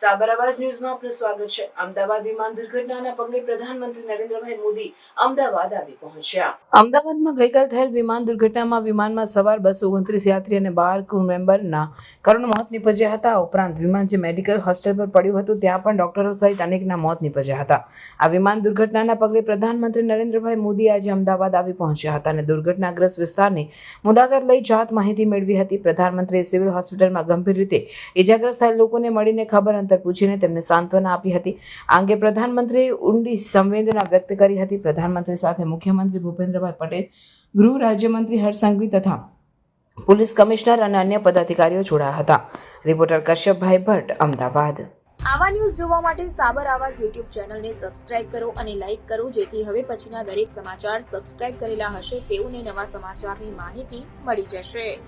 સાબર આવાજ ન્યૂઝમાં આપનું સ્વાગત છે। અમદાવાદ વિમાન દુર્ઘટનાના પગલે પ્રધાનમંત્રી નરેન્દ્રભાઈ મોદી અમદાવાદ આવી પહોંચ્યા। અમદાવાદમાં ગઈકાલ થયેલ વિમાન દુર્ઘટનામાં વિમાનમાં સવાર 229 યાત્રી અને 12 ક્રૂ મેમ્બરના કરુણ મોત નીપજ્યા હતા। ઉપરાંત વિમાન જે મેડિકલ હોસ્ટેલ પર પડ્યું હતું ત્યાં પણ ડોક્ટરો સહિત અનેકના મોત નીપજ્યા હતા। આ વિમાન દુર્ઘટનાના પગલે પ્રધાનમંત્રી નરેન્દ્રભાઈ મોદી આજે અમદાવાદ આવી પહોંચ્યા હતા અને દુર્ઘટનાગ્રસ્ત વિસ્તારની મુલાકાત લઈ જાત માહિતી મેળવી હતી। પ્રધાનમંત્રીએ સિવિલ હોસ્પિટલમાં ગંભીર રીતે ઇજાગ્રસ્ત થયેલ લોકોને મળીને ખબર અંતર પૂછીને તેમને સાંત્વના આપી હતી। આ અંગે પ્રધાનમંત્રીએ ઊંડી સંવેદના વ્યક્ત કરી હતી। પ્રધાનમંત્રી સાથે મુખ્યમંત્રી ભૂપેન્દ્રભાઈ પટેલ, ગૃહ રાજ્યમંત્રી હર્ષ સંઘવી તથા પોલીસ કમિશનર અને અન્ય પદાધિકારીઓ જોડાયા હતા। રિપોર્ટર કશ્યપભાઈ ભટ્ટ, અમદાવાદ। આવા ન્યૂઝ જોવા માટે સાબર આવાજ યુટ્યુબ ચેનલને સબસ્ક્રાઇબ કરો અને લાઇક કરો, જેથી હવે પછીના દરેક સમાચાર સબસ્ક્રાઇબ કરેલા હશે તેઓને નવા સમાચારની માહિતી મળી જશે।